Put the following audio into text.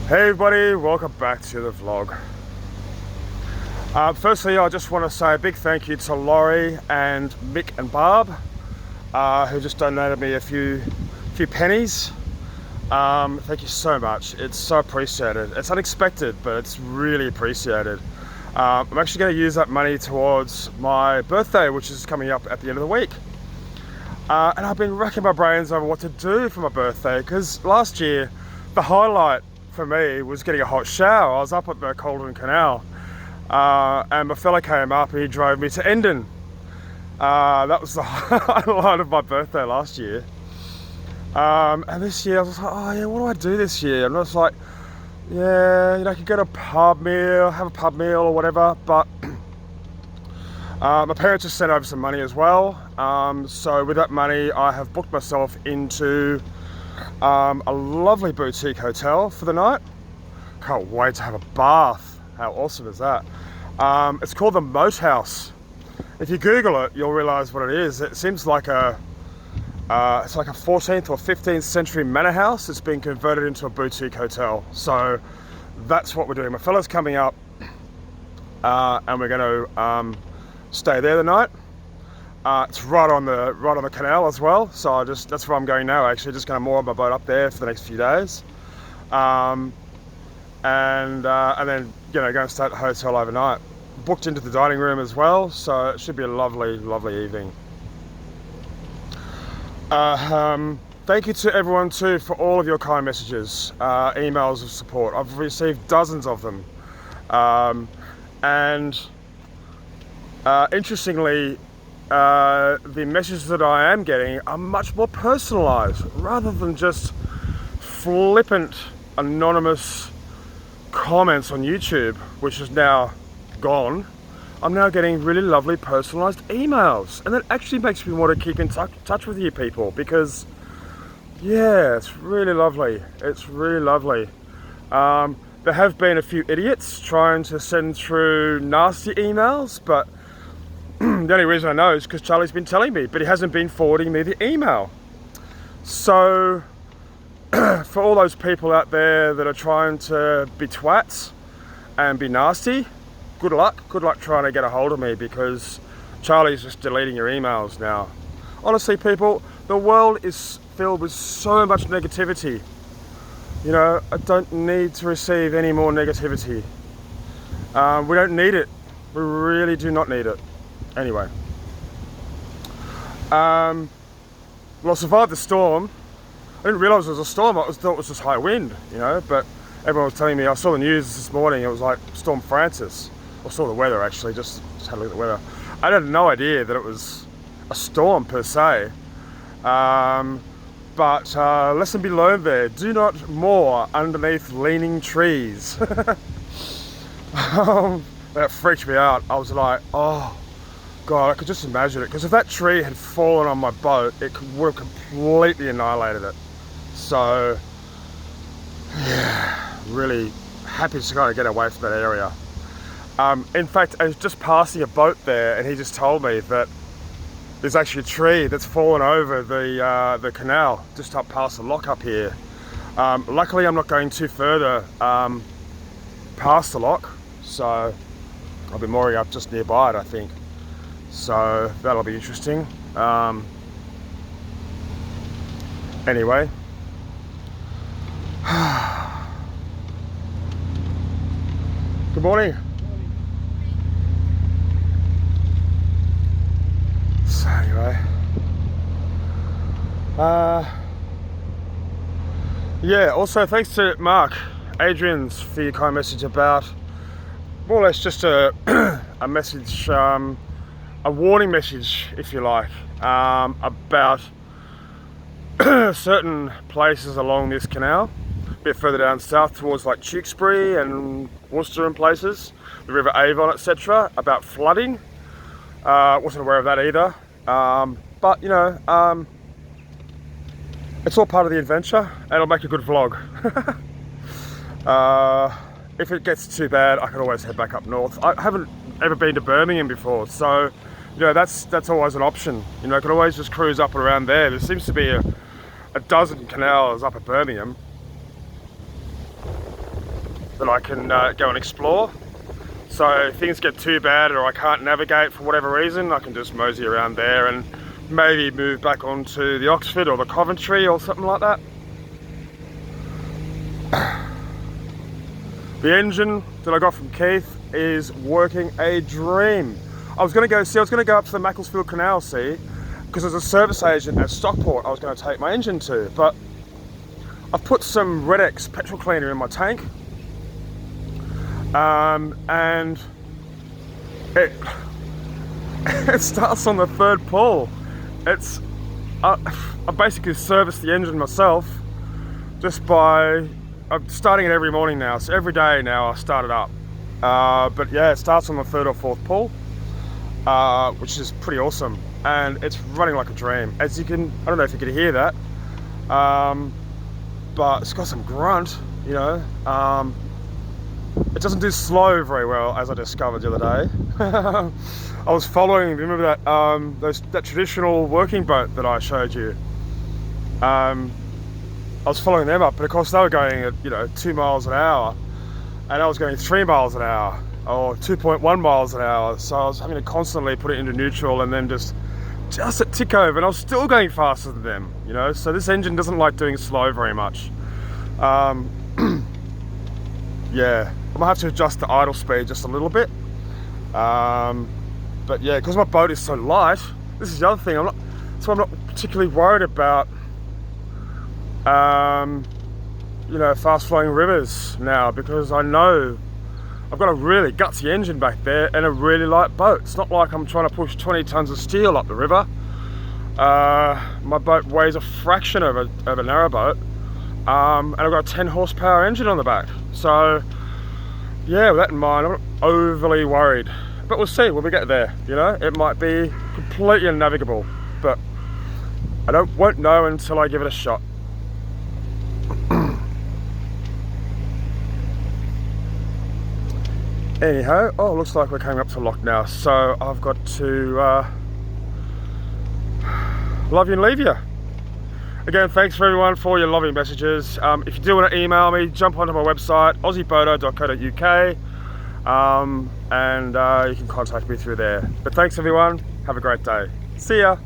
Hey everybody, welcome back to the vlog. Firstly, I just want to say a big thank you to Laurie and Mick and Barb, who just donated me a few pennies. Thank you so much. It's so appreciated. It's unexpected, but it's really appreciated. I'm actually going to use that money towards my birthday, which is coming up at the end of the week. And I've been racking my brains over what to do for my birthday, because last year, the highlight for me was getting a hot shower. I was up at the Cauldron Canal, and my fella came up and he drove me to Endon. That was the highlight of my birthday last year. And this year I was like, oh yeah, what do I do this year? And I was like, yeah, I could go to a pub meal, have a pub meal or whatever, but my parents just sent over some money as well. So with that money, I have booked myself into a lovely boutique hotel for the night. Can't wait to have a bath. How awesome is that? It's called the Moat House. If you Google it, you'll realize what it is. It seems like it's like a 14th or 15th century manor house. It's been converted into a boutique hotel. So that's what we're doing. My fella's coming up, and we're going to stay there the night. It's right on the canal as well, so that's where I'm going now. Actually, just going to moor my boat up there for the next few days, and then going to stay at the hotel overnight. Booked into the dining room as well, so it should be a lovely evening. Thank you to everyone too for all of your kind messages, emails of support. I've received dozens of them, and interestingly, the messages that I am getting are much more personalized rather than just flippant anonymous comments on YouTube, which is now gone. I'm now getting really lovely personalized emails, and that actually makes me want to keep in touch with you people, because yeah, it's really lovely. It's really lovely. There have been a few idiots trying to send through nasty emails, but the only reason I know is because Charlie's been telling me, but he hasn't been forwarding me the email. So for all those people out there that are trying to be twats and be nasty, good luck trying to get a hold of me, because Charlie's just deleting your emails now. Honestly people, the world is filled with so much negativity. I don't need to receive any more negativity. We don't need it. We really do not need it. Anyway, well, I survived the storm. I didn't realise it was a storm. I thought it was just high wind, but everyone was telling me. I saw the news this morning. It was like Storm Francis. I saw the weather actually, just had a look at the weather. I had no idea that it was a storm per se. But lesson be learned there. Do not moor underneath leaning trees. That freaked me out. I was like, oh God, I could just imagine it. Because if that tree had fallen on my boat, it would have completely annihilated it. So, yeah, really happy to kind of get away from that area. In fact, I was just passing a boat there, and he just told me that there's actually a tree that's fallen over the canal just up past the lock up here. Luckily, I'm not going too further past the lock, so I'll be mooring up just nearby it, I think. So that'll be interesting. Anyway. Good morning. So anyway. Yeah, also thanks to Mark Adrian's for your kind message about more or less just a message, a warning message, if you like, about certain places along this canal, a bit further down south towards like Tewkesbury and Worcester and places, the River Avon, etc., about flooding. Wasn't aware of that either, but it's all part of the adventure, and it'll make a good vlog. If it gets too bad, I can always head back up north. I haven't ever been to Birmingham before, so that's always an option. I can always just cruise up and around there. There seems to be a dozen canals up at Birmingham. that I can go and explore. So if things get too bad or I can't navigate for whatever reason, I can just mosey around there and maybe move back onto the Oxford or the Coventry or something like that. The engine that I got from Keith is working a dream. I was going to go up to the Macclesfield Canal, because there's a service agent at Stockport I was going to take my engine to, but I've put some Red X petrol cleaner in my tank, and it starts on the third pull. I basically serviced the engine myself just by I'm starting it every morning now, so every day now I start it up. But yeah, it starts on the third or fourth pull, which is pretty awesome, and it's running like a dream. As you can, I don't know if you can hear that, but it's got some grunt, you know. It doesn't do slow very well, as I discovered the other day. I was following, remember that that traditional working boat that I showed you? I was following them up, but of course they were going at 2 miles an hour, and I was going 3 miles an hour or 2.1 miles an hour. So I was having to constantly put it into neutral and then just a tick over, and I was still going faster than them, you know. So this engine doesn't like doing slow very much. Yeah, I might have to adjust the idle speed just a little bit. But yeah, because my boat is so light, this is the other thing. I'm not particularly worried about fast flowing rivers now, because I know I've got a really gutsy engine back there and a really light boat. It's not like I'm trying to push 20 tons of steel up the river. My boat weighs a fraction of a narrowboat, and I've got a 10 horsepower engine on the back. So yeah, with that in mind, I'm not overly worried, but we'll see when we get there. You know, it might be completely unnavigable, but I won't know until I give it a shot. Anyhow, looks like we're coming up to lock now, so I've got to love you and leave you. Again, thanks for everyone for your loving messages. If you do want to email me, jump onto my website, aussieboato.co.uk, and you can contact me through there. But thanks everyone, have a great day. See ya.